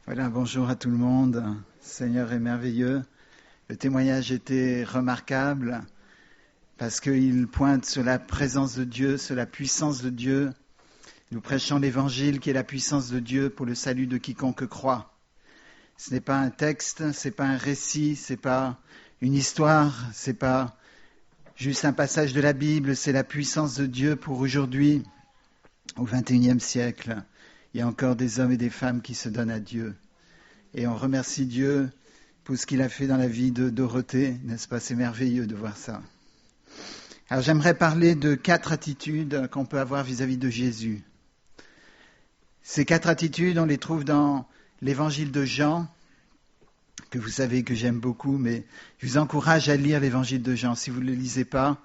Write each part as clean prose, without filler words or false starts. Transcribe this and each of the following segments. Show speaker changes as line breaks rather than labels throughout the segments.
Voilà, bonjour à tout le monde. Le Seigneur est merveilleux. Le témoignage était remarquable parce qu'il pointe sur la présence de Dieu, sur la puissance de Dieu. Nous prêchons l'Évangile qui est la puissance de Dieu pour le salut de quiconque croit. Ce n'est pas un texte, ce n'est pas un récit, ce n'est pas une histoire, ce n'est pas juste un passage de la Bible, c'est la puissance de Dieu pour aujourd'hui, au XXIe siècle. Il y a encore des hommes et des femmes qui se donnent à Dieu. Et on remercie Dieu pour ce qu'il a fait dans la vie de Dorothée, n'est-ce pas? C'est merveilleux de voir ça. Alors j'aimerais parler de 4 attitudes qu'on peut avoir vis-à-vis de Jésus. Ces 4 attitudes, on les trouve dans l'évangile de Jean, que vous savez que j'aime beaucoup, mais je vous encourage à lire l'évangile de Jean. Si vous ne le lisez pas,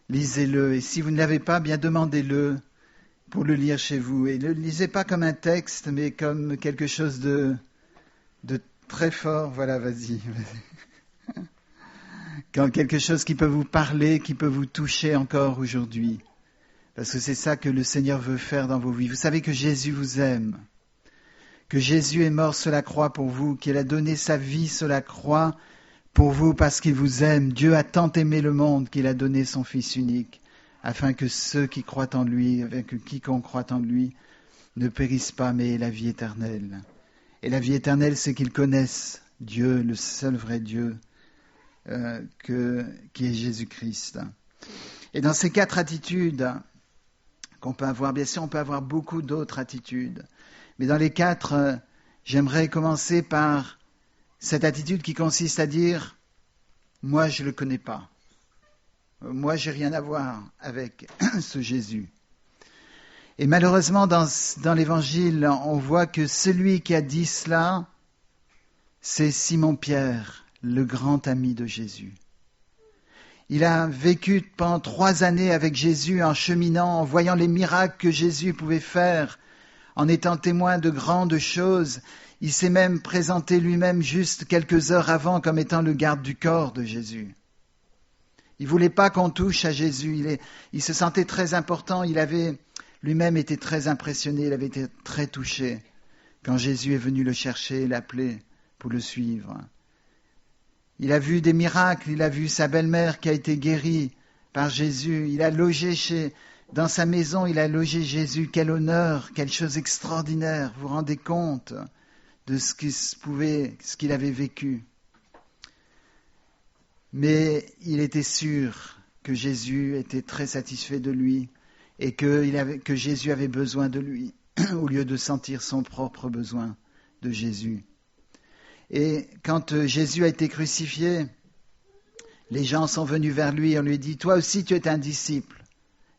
lisez-le. Et si vous ne l'avez pas, bien demandez-le pour le lire chez vous. Et ne le lisez pas comme un texte, mais comme quelque chose de très fort. Voilà, vas-y. Comme quelque chose qui peut vous parler, qui peut vous toucher encore aujourd'hui. Parce que c'est ça que le Seigneur veut faire dans vos vies. Vous savez que Jésus vous aime, que Jésus est mort sur la croix pour vous, qu'il a donné sa vie sur la croix pour vous parce qu'il vous aime. Dieu a tant aimé le monde qu'il a donné son Fils unique, afin que ceux qui croient en lui, avec quiconque croit en lui, ne périssent pas, mais aient la vie éternelle. Et la vie éternelle, c'est qu'ils connaissent Dieu, le seul vrai Dieu, qui est Jésus-Christ. Et dans ces 4 attitudes qu'on peut avoir, bien sûr, on peut avoir beaucoup d'autres attitudes, mais dans les 4, j'aimerais commencer par cette attitude qui consiste à dire « Moi, je ne le connais pas. Moi, je n'ai rien à voir avec ce Jésus. » Et malheureusement, dans l'Évangile, on voit que celui qui a dit cela, c'est Simon-Pierre, le grand ami de Jésus. Il a vécu pendant 3 années avec Jésus en cheminant, en voyant les miracles que Jésus pouvait faire, en étant témoin de grandes choses. Il s'est même présenté lui-même juste quelques heures avant comme étant le garde du corps de Jésus. Il ne voulait pas qu'on touche à Jésus. Il se sentait très important. Il avait lui-même été très impressionné. Il avait été très touché quand Jésus est venu le chercher et l'appeler pour le suivre. Il a vu des miracles. Il a vu sa belle-mère qui a été guérie par Jésus. Il a logé dans sa maison. Il a logé Jésus. Quel honneur, quelle chose extraordinaire. Vous vous rendez compte de ce qu'il avait vécu. Mais il était sûr que Jésus était très satisfait de lui et que Jésus avait besoin de lui au lieu de sentir son propre besoin de Jésus. Et quand Jésus a été crucifié, les gens sont venus vers lui et on lui dit « Toi aussi tu es un disciple ».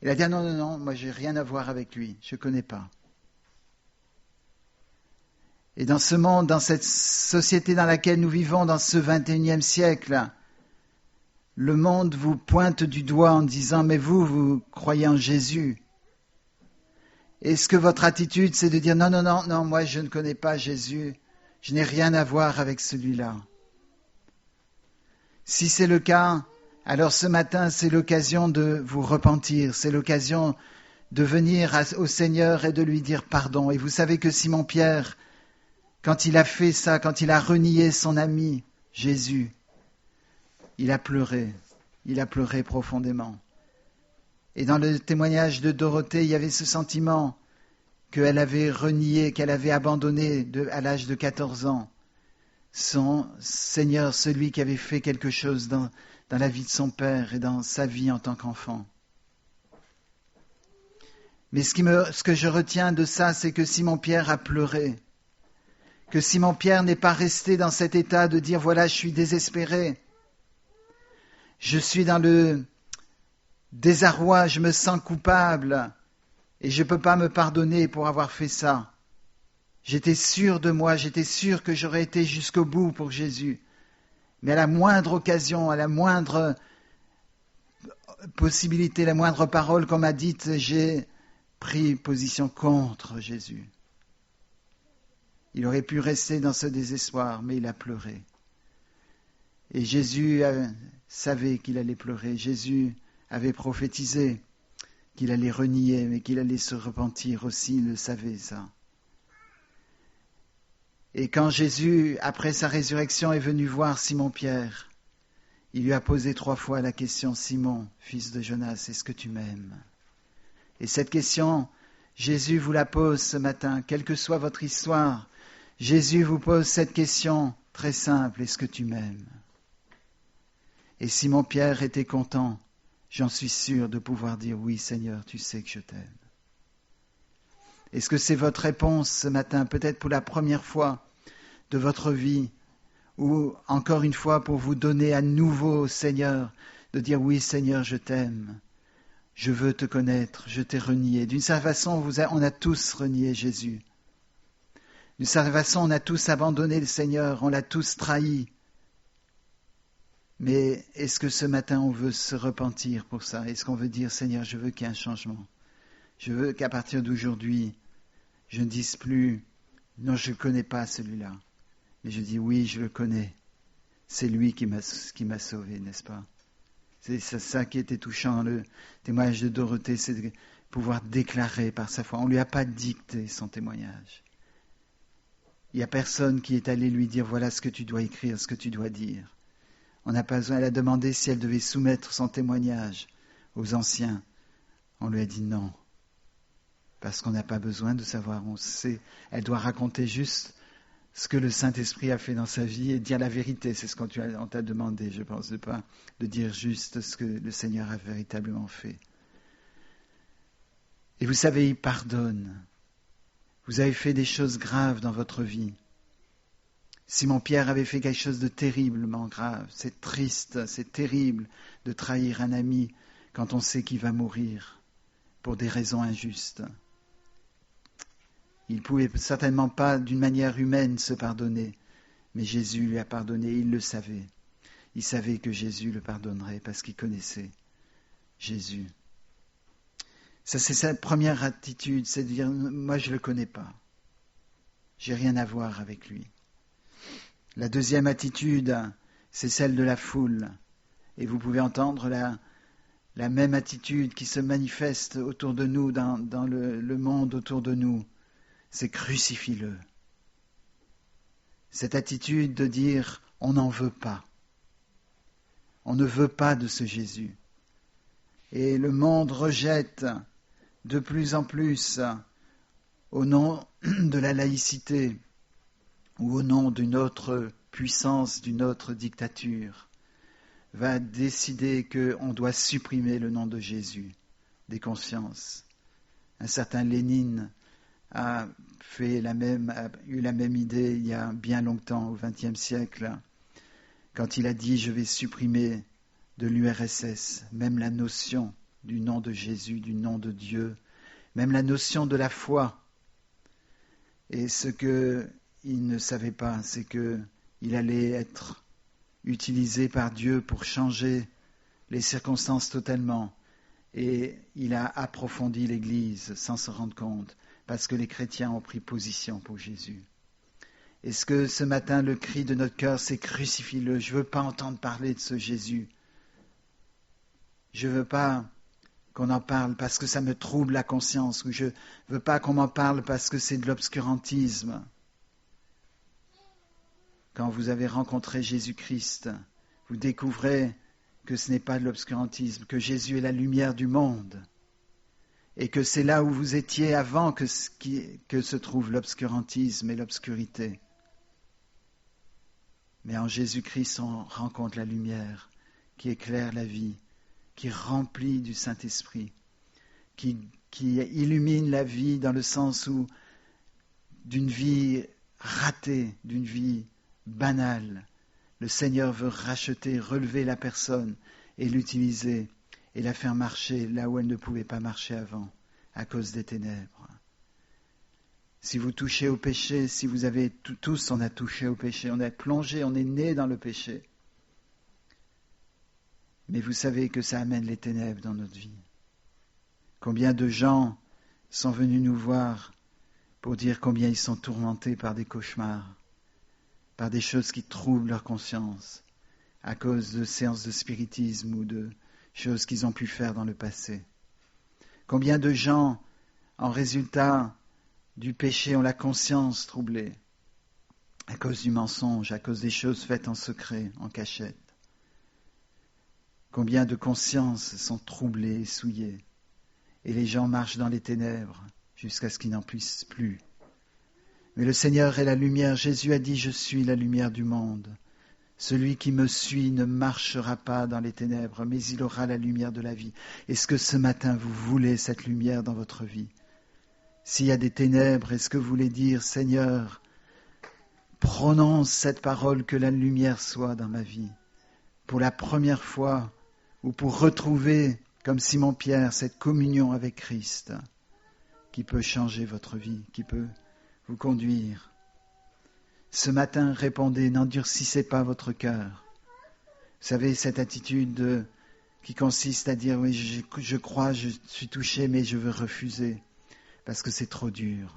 Il a dit « Non, moi j'ai rien à voir avec lui, je ne connais pas ». Et dans ce monde, dans cette société dans laquelle nous vivons, dans ce 21e siècle, le monde vous pointe du doigt en disant « Mais vous croyez en Jésus ». Est-ce que votre attitude, c'est de dire « Non, moi je ne connais pas Jésus, je n'ai rien à voir avec celui-là ». Si c'est le cas, alors ce matin, c'est l'occasion de vous repentir, c'est l'occasion de venir au Seigneur et de lui dire pardon. Et vous savez que Simon-Pierre, quand il a fait ça, quand il a renié son ami Jésus, il a pleuré profondément. Et dans le témoignage de Dorothée, il y avait ce sentiment qu'elle avait renié, qu'elle avait abandonné à l'âge de 14 ans son Seigneur, celui qui avait fait quelque chose dans la vie de son père et dans sa vie en tant qu'enfant. Mais ce que je retiens de ça, c'est que Simon-Pierre a pleuré, que Simon-Pierre n'est pas resté dans cet état de dire « Voilà, je suis désespéré ». Je suis dans le désarroi, je me sens coupable et je ne peux pas me pardonner pour avoir fait ça. J'étais sûr de moi, j'étais sûr que j'aurais été jusqu'au bout pour Jésus. Mais à la moindre occasion, à la moindre possibilité, la moindre parole qu'on m'a dite, j'ai pris position contre Jésus. Il aurait pu rester dans ce désespoir, mais il a pleuré. Et Jésus savait qu'il allait pleurer. Jésus avait prophétisé qu'il allait renier, mais qu'il allait se repentir aussi, il le savait ça. Et quand Jésus, après sa résurrection, est venu voir Simon-Pierre, il lui a posé 3 fois la question, Simon, fils de Jonas, est-ce que tu m'aimes? Et cette question, Jésus vous la pose ce matin, quelle que soit votre histoire, Jésus vous pose cette question très simple, est-ce que tu m'aimes? Et Simon-Pierre était content, j'en suis sûr, de pouvoir dire, oui Seigneur, tu sais que je t'aime. Est-ce que c'est votre réponse ce matin, peut-être pour la première fois de votre vie, ou encore une fois pour vous donner à nouveau au Seigneur, de dire oui Seigneur, je t'aime, je veux te connaître, je t'ai renié. D'une certaine façon, on a tous renié Jésus. D'une certaine façon, on a tous abandonné le Seigneur, on l'a tous trahi. Mais est-ce que ce matin, on veut se repentir pour ça? Est-ce qu'on veut dire, Seigneur, je veux qu'il y ait un changement? Je veux qu'à partir d'aujourd'hui, je ne dise plus, non, je ne connais pas celui-là. Mais je dis, oui, je le connais. C'est lui qui m'a sauvé, n'est-ce pas? C'est ça qui était touchant, le témoignage de Dorothée, c'est de pouvoir déclarer par sa foi. On ne lui a pas dicté son témoignage. Il n'y a personne qui est allé lui dire, voilà ce que tu dois écrire, ce que tu dois dire. On n'a pas besoin, elle a demandé si elle devait soumettre son témoignage aux anciens. On lui a dit non. Parce qu'on n'a pas besoin de savoir, on sait. Elle doit raconter juste ce que le Saint-Esprit a fait dans sa vie et dire la vérité. C'est ce qu'on t'a demandé, je pense, de dire juste ce que le Seigneur a véritablement fait. Et vous savez, il pardonne. Vous avez fait des choses graves dans votre vie. Simon-Pierre avait fait quelque chose de terriblement grave. C'est triste, c'est terrible de trahir un ami quand on sait qu'il va mourir pour des raisons injustes. Il ne pouvait certainement pas, d'une manière humaine, se pardonner. Mais Jésus lui a pardonné, il le savait. Il savait que Jésus le pardonnerait parce qu'il connaissait Jésus. Ça, c'est sa première attitude, c'est de dire, moi je ne le connais pas. J'ai rien à voir avec lui. La deuxième attitude, c'est celle de la foule. Et vous pouvez entendre la même attitude qui se manifeste autour de nous, dans le monde autour de nous. C'est crucifie-le. Cette attitude de dire on n'en veut pas. On ne veut pas de ce Jésus. Et le monde rejette de plus en plus, au nom de la laïcité ou au nom d'une autre puissance, d'une autre dictature, va décider qu'on doit supprimer le nom de Jésus des consciences. Un certain Lénine a eu la même idée il y a bien longtemps, au XXe siècle, quand il a dit « je vais supprimer de l'URSS même la notion du nom de Jésus, du nom de Dieu, même la notion de la foi ». Et ce qu'il ne savait pas, c'est qu'il allait être utilisé par Dieu pour changer les circonstances totalement. Et il a approfondi l'Église sans se rendre compte, parce que les chrétiens ont pris position pour Jésus. Est-ce que ce matin, le cri de notre cœur, c'est crucifie-le? Je ne veux pas entendre parler de ce Jésus. Je ne veux pas qu'on en parle parce que ça me trouble la conscience, ou je ne veux pas qu'on m'en parle parce que c'est de l'obscurantisme. Quand vous avez rencontré Jésus-Christ, vous découvrez que ce n'est pas de l'obscurantisme, que Jésus est la lumière du monde, et que c'est là où vous étiez avant que se trouve l'obscurantisme et l'obscurité. Mais en Jésus-Christ, on rencontre la lumière qui éclaire la vie, qui remplit du Saint-Esprit, qui illumine la vie dans le sens où d'une vie ratée, d'une vie banale, le Seigneur veut racheter, relever la personne et l'utiliser et la faire marcher là où elle ne pouvait pas marcher avant, à cause des ténèbres. Si vous touchez au péché, si vous avez tous, on a touché au péché, on est plongé, on est né dans le péché. Mais vous savez que ça amène les ténèbres dans notre vie. Combien de gens sont venus nous voir pour dire combien ils sont tourmentés par des cauchemars, par des choses qui troublent leur conscience, à cause de séances de spiritisme ou de choses qu'ils ont pu faire dans le passé. Combien de gens, en résultat du péché, ont la conscience troublée. à cause du mensonge, à cause des choses faites en secret, en cachette. Combien de consciences sont troublées et souillées, et les gens marchent dans les ténèbres jusqu'à ce qu'ils n'en puissent plus. Mais le Seigneur est la lumière. Jésus a dit « Je suis la lumière du monde ». Celui qui me suit ne marchera pas dans les ténèbres, mais il aura la lumière de la vie. Est-ce que ce matin, vous voulez cette lumière dans votre vie? S'il y a des ténèbres, est-ce que vous voulez dire « Seigneur, prononce cette parole, que la lumière soit dans ma vie ». Pour la première fois, ou pour retrouver, comme Simon-Pierre, cette communion avec Christ qui peut changer votre vie, qui peut vous conduire. Ce matin, répondez, n'endurcissez pas votre cœur. Vous savez, cette attitude qui consiste à dire, oui, je crois, je suis touché, mais je veux refuser, parce que c'est trop dur.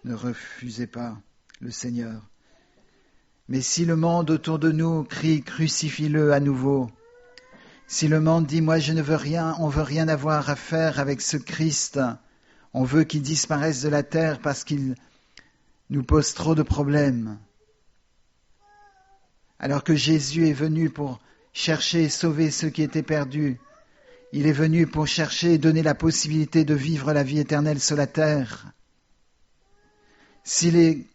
Ne refusez pas le Seigneur. Mais si le monde autour de nous crie, crucifie-le à nouveau, si le monde dit, moi je ne veux rien, on veut rien avoir à faire avec ce Christ, on veut qu'il disparaisse de la terre parce qu'il nous pose trop de problèmes. Alors que Jésus est venu pour chercher et sauver ceux qui étaient perdus. Il est venu pour chercher et donner la possibilité de vivre la vie éternelle sur la terre. Si les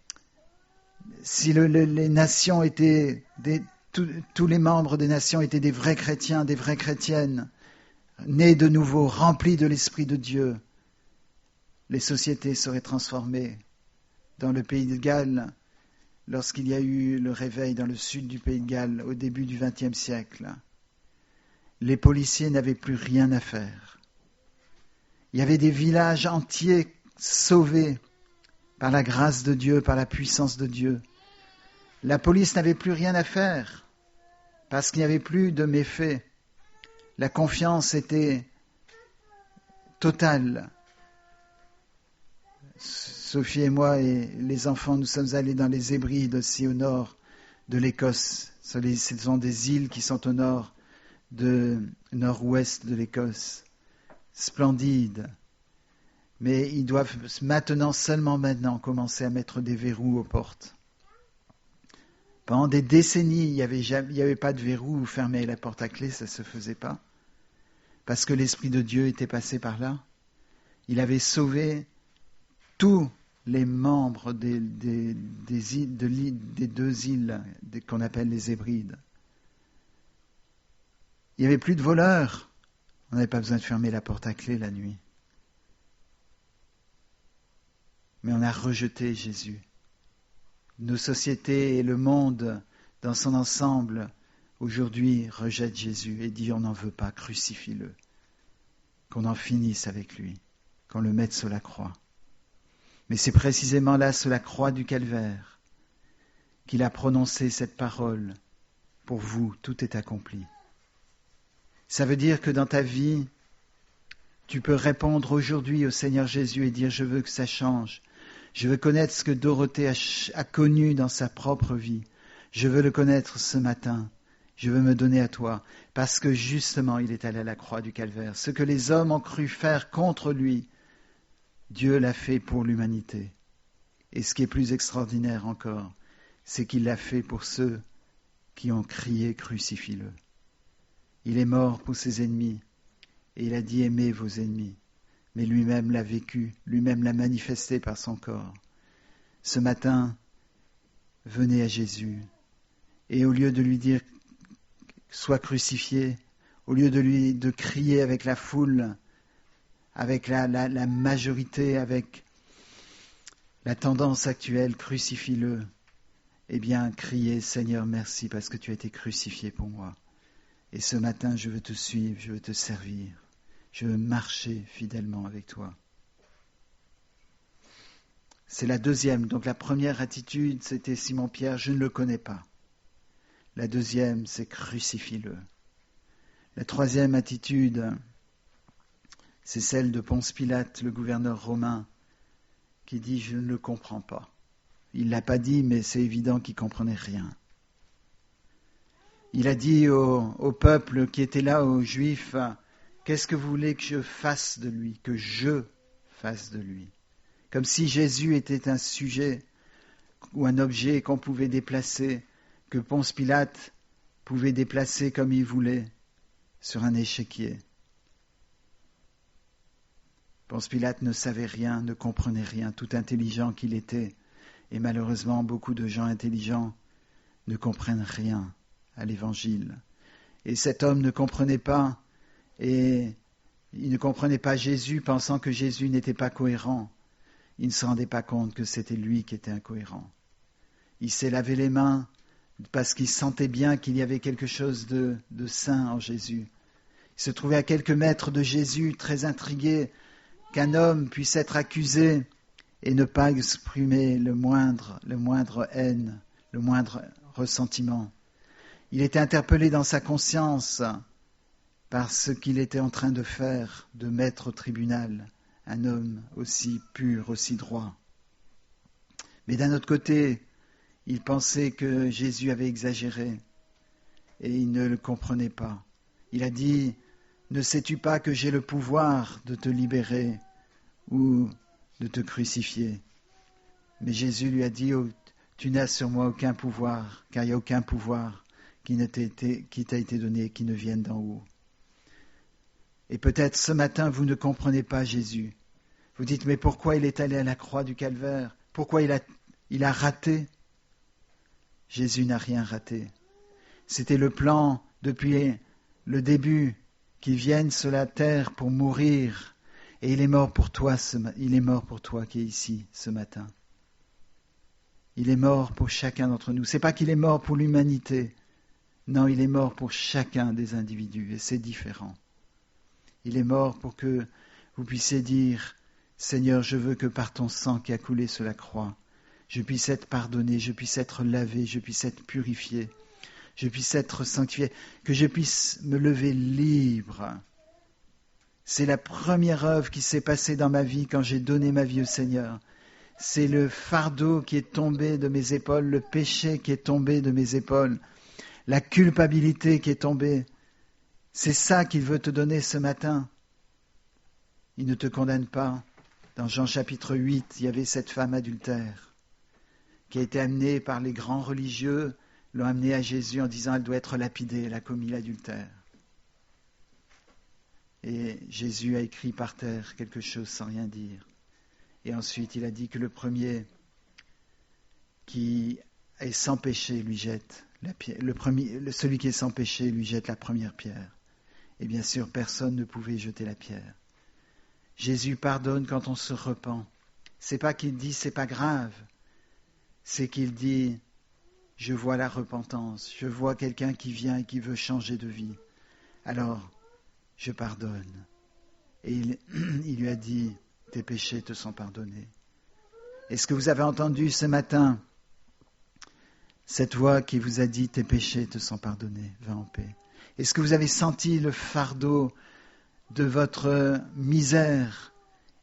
nations étaient, tous les membres des nations étaient des vrais chrétiens, des vraies chrétiennes, nés de nouveau, remplis de l'Esprit de Dieu, les sociétés seraient transformées. Dans le pays de Galles, lorsqu'il y a eu le réveil dans le sud du pays de Galles au début du XXe siècle, les policiers n'avaient plus rien à faire. Il y avait des villages entiers sauvés par la grâce de Dieu, par la puissance de Dieu. La police n'avait plus rien à faire parce qu'il n'y avait plus de méfaits. La confiance était totale. Sophie et moi et les enfants, nous sommes allés dans les Hébrides, aussi au nord de l'Écosse. Ce sont des îles qui sont au nord-ouest de l'Écosse. Splendides. Mais ils doivent seulement maintenant, commencer à mettre des verrous aux portes. Pendant des décennies, il n'y avait pas de verrou où fermer la porte à clé, ça ne se faisait pas. Parce que l'Esprit de Dieu était passé par là. Il avait sauvé tous les membres des deux îles qu'on appelle les Hébrides. Il n'y avait plus de voleurs. On n'avait pas besoin de fermer la porte à clé la nuit. Mais on a rejeté Jésus. Nos sociétés et le monde dans son ensemble aujourd'hui rejettent Jésus et disent on n'en veut pas, crucifie-le. Qu'on en finisse avec lui, qu'on le mette sur la croix. Mais c'est précisément là, sur la croix du Calvaire, qu'il a prononcé cette parole. Pour vous, tout est accompli. Ça veut dire que dans ta vie, tu peux répondre aujourd'hui au Seigneur Jésus et dire « Je veux que ça change. Je veux connaître ce que Dorothée a connu dans sa propre vie. Je veux le connaître ce matin. Je veux me donner à toi. » Parce que justement, il est allé à la croix du Calvaire. Ce que les hommes ont cru faire contre lui, Dieu l'a fait pour l'humanité. Et ce qui est plus extraordinaire encore, c'est qu'il l'a fait pour ceux qui ont crié « Crucifie-le ». Il est mort pour ses ennemis et il a dit « Aimez vos ennemis ». Mais lui-même l'a vécu, lui-même l'a manifesté par son corps. Ce matin, venez à Jésus et au lieu de lui dire « Sois crucifié », au lieu de crier avec la foule, avec la majorité, avec la tendance actuelle, crucifie-le, eh bien, criez, Seigneur, merci parce que tu as été crucifié pour moi. Et ce matin, je veux te suivre, je veux te servir, je veux marcher fidèlement avec toi. C'est la deuxième. Donc la première attitude, c'était Simon-Pierre, je ne le connais pas. La deuxième, c'est crucifie-le. La troisième attitude, c'est celle de Ponce Pilate, le gouverneur romain, qui dit « Je ne le comprends pas ». Il ne l'a pas dit, mais c'est évident qu'il ne comprenait rien. Il a dit au peuple qui était là, aux Juifs, « Qu'est-ce que vous voulez que je fasse de lui, que je fasse de lui ?» Comme si Jésus était un sujet ou un objet qu'on pouvait déplacer, que Ponce Pilate pouvait déplacer comme il voulait sur un échiquier. Ponce Pilate ne savait rien, ne comprenait rien, tout intelligent qu'il était. Et malheureusement, beaucoup de gens intelligents ne comprennent rien à l'Évangile. Et cet homme ne comprenait pas, et il ne comprenait pas Jésus, pensant que Jésus n'était pas cohérent. Il ne se rendait pas compte que c'était lui qui était incohérent. Il s'est lavé les mains parce qu'il sentait bien qu'il y avait quelque chose de saint en Jésus. Il se trouvait à quelques mètres de Jésus, très intrigué qu'un homme puisse être accusé et ne pas exprimer le moindre haine, le moindre ressentiment. Il était interpellé dans sa conscience par ce qu'il était en train de faire, de mettre au tribunal un homme aussi pur, aussi droit. Mais d'un autre côté, il pensait que Jésus avait exagéré et il ne le comprenait pas. Il a dit « Ne sais-tu pas que j'ai le pouvoir de te libérer ou de te crucifier ?» Mais Jésus lui a dit « Oh, tu n'as sur moi aucun pouvoir, car il n'y a aucun pouvoir qui t'a été donné, qui ne vienne d'en haut. » Et peut-être ce matin, vous ne comprenez pas Jésus. Vous dites, mais pourquoi il est allé à la croix du Calvaire? Pourquoi il a raté? Jésus n'a rien raté. C'était le plan depuis le début qu'il vienne sur la terre pour mourir. Et il est mort pour toi, il est mort pour toi qui es ici ce matin. Il est mort pour chacun d'entre nous. C'est pas qu'il est mort pour l'humanité. Non, il est mort pour chacun des individus et c'est différent. Il est mort pour que vous puissiez dire « Seigneur, je veux que par ton sang qui a coulé sur la croix, je puisse être pardonné, je puisse être lavé, je puisse être purifié, je puisse être sanctifié, que je puisse me lever libre. » C'est la première œuvre qui s'est passée dans ma vie quand j'ai donné ma vie au Seigneur. C'est le fardeau qui est tombé de mes épaules, le péché qui est tombé de mes épaules, la culpabilité qui est tombée. C'est ça qu'il veut te donner ce matin. Il ne te condamne pas. Dans Jean chapitre 8, il y avait cette femme adultère qui a été amenée par les grands religieux, l'ont amenée à Jésus en disant « elle doit être lapidée, elle a commis l'adultère ». Et Jésus a écrit par terre quelque chose sans rien dire. Et ensuite, il a dit que le premier qui est sans péché lui jette la pierre. Celui qui est sans péché lui jette la première pierre. Et bien sûr, personne ne pouvait jeter la pierre. Jésus pardonne quand on se repent. C'est pas qu'il dit c'est pas grave. C'est qu'il dit je vois la repentance. Je vois quelqu'un qui vient et qui veut changer de vie. Alors, je pardonne. Et il lui a dit tes péchés te sont pardonnés. Est-ce que vous avez entendu ce matin cette voix qui vous a dit tes péchés te sont pardonnés, va en paix? Est-ce que vous avez senti le fardeau de votre misère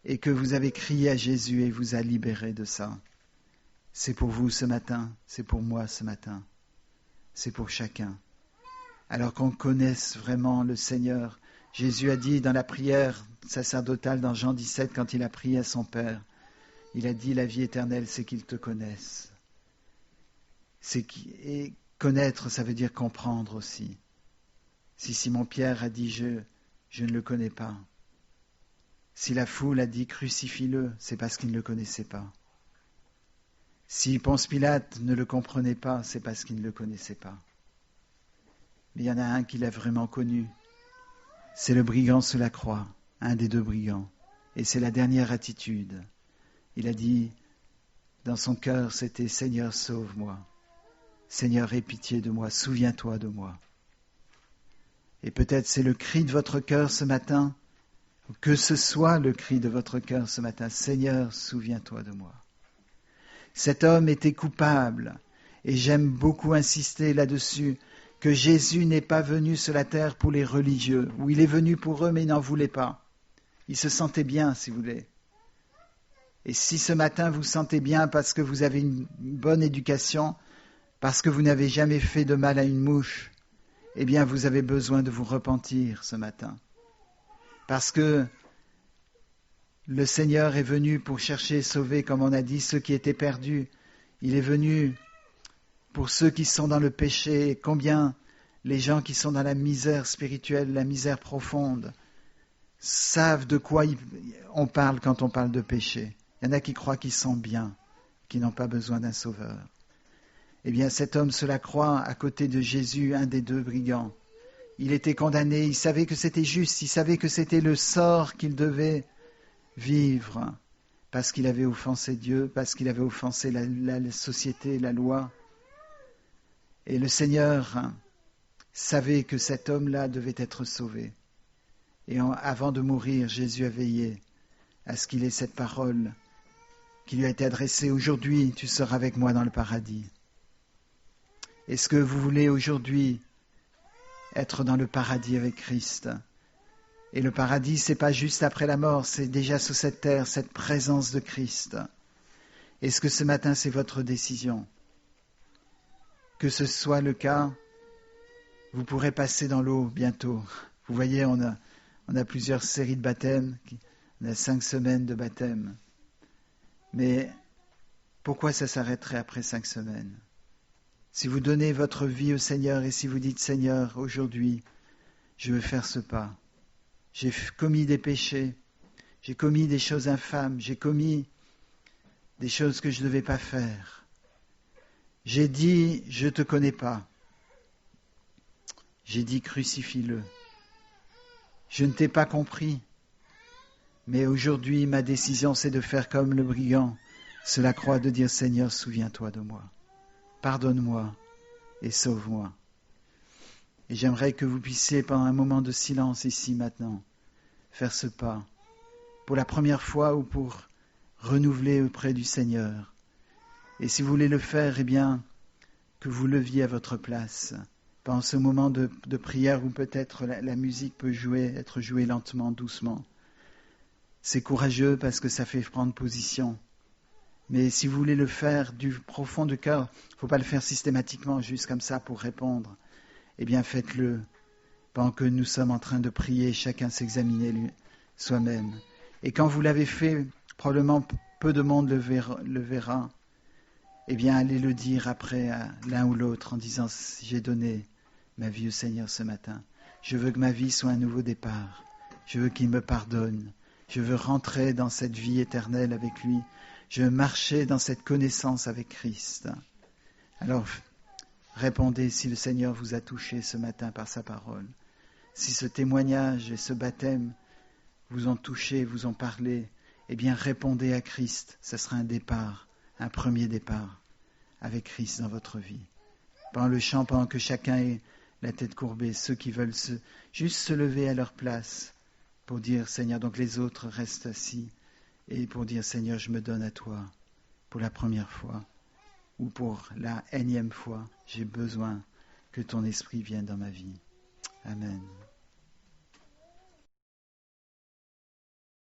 et que vous avez crié à Jésus et il vous a libéré de ça? C'est pour vous ce matin, c'est pour moi ce matin, c'est pour chacun. Alors qu'on connaisse vraiment le Seigneur. Jésus a dit dans la prière sacerdotale dans Jean 17, quand il a prié à son Père, il a dit la vie éternelle, c'est qu'ils te connaissent. Et connaître, ça veut dire comprendre aussi. Si Simon-Pierre a dit je ne le connais pas. Si la foule a dit crucifie-le, c'est parce qu'il ne le connaissait pas. Si Ponce Pilate ne le comprenait pas, c'est parce qu'il ne le connaissait pas. Mais il y en a un qui l'a vraiment connu. C'est le brigand sous la croix, un des deux brigands. Et c'est la dernière attitude. Il a dit, dans son cœur, c'était « Seigneur, sauve-moi. Seigneur, aie pitié de moi, souviens-toi de moi. » Et peut-être c'est le cri de votre cœur ce matin, que ce soit le cri de votre cœur ce matin, « Seigneur, souviens-toi de moi. » Cet homme était coupable, et j'aime beaucoup insister là-dessus, que Jésus n'est pas venu sur la terre pour les religieux, ou il est venu pour eux, mais il n'en voulait pas. Il se sentait bien, si vous voulez. Et si ce matin vous sentez bien parce que vous avez une bonne éducation, parce que vous n'avez jamais fait de mal à une mouche, eh bien vous avez besoin de vous repentir ce matin. Parce que le Seigneur est venu pour chercher et sauver, comme on a dit, ceux qui étaient perdus. Il est venu pour ceux qui sont dans le péché. Et combien les gens qui sont dans la misère spirituelle, la misère profonde, savent de quoi on parle quand on parle de péché. Il y en a qui croient qu'ils sont bien, qui n'ont pas besoin d'un sauveur. Eh bien, cet homme se la croit à côté de Jésus, un des deux brigands. Il était condamné, il savait que c'était juste, il savait que c'était le sort qu'il devait vivre, parce qu'il avait offensé Dieu, parce qu'il avait offensé la société, la loi. Et le Seigneur savait que cet homme-là devait être sauvé. Et avant de mourir, Jésus a veillé à ce qu'il ait cette parole qui lui a été adressée. Aujourd'hui, tu seras avec moi dans le paradis. Est-ce que vous voulez aujourd'hui être dans le paradis avec Christ? Et le paradis, c'est pas juste après la mort, c'est déjà sur cette terre, cette présence de Christ. Est-ce que ce matin, c'est votre décision? Que ce soit le cas, vous pourrez passer dans l'eau bientôt. Vous voyez, on a plusieurs séries de baptêmes, on a 5 semaines de baptême. Mais pourquoi ça s'arrêterait après 5 semaines? Si vous donnez votre vie au Seigneur et si vous dites, Seigneur, aujourd'hui, je veux faire ce pas. J'ai commis des péchés, j'ai commis des choses infâmes, j'ai commis des choses que je ne devais pas faire. J'ai dit, je ne te connais pas. J'ai dit, crucifie-le. Je ne t'ai pas compris. Mais aujourd'hui, ma décision, c'est de faire comme le brigand, sur la croix, de dire, Seigneur, souviens-toi de moi. Pardonne-moi et sauve-moi. Et j'aimerais que vous puissiez, pendant un moment de silence ici maintenant, faire ce pas, pour la première fois ou pour renouveler auprès du Seigneur. Et si vous voulez le faire, eh bien, que vous leviez à votre place, pendant ce moment de prière où peut-être la musique peut être jouée lentement, doucement. C'est courageux parce que ça fait prendre position. Mais si vous voulez le faire du profond du cœur, il ne faut pas le faire systématiquement, juste comme ça pour répondre. Eh bien, faites-le pendant que nous sommes en train de prier, chacun s'examiner soi-même. Et quand vous l'avez fait, probablement peu de monde le verra. Eh bien, allez le dire après à l'un ou l'autre en disant « J'ai donné ma vie au Seigneur ce matin. Je veux que ma vie soit un nouveau départ. Je veux qu'il me pardonne. Je veux rentrer dans cette vie éternelle avec lui. Je veux marcher dans cette connaissance avec Christ. » Alors, répondez si le Seigneur vous a touché ce matin par sa parole. Si ce témoignage et ce baptême vous ont touché, vous ont parlé, eh bien, répondez à Christ. Ce sera un départ, un premier départ avec Christ dans votre vie. Pendant le chant, pendant que chacun ait la tête courbée, ceux qui veulent juste se lever à leur place pour dire Seigneur, donc les autres restent assis et pour dire Seigneur, je me donne à toi pour la première fois ou pour la énième fois, j'ai besoin que ton esprit vienne dans ma vie. Amen.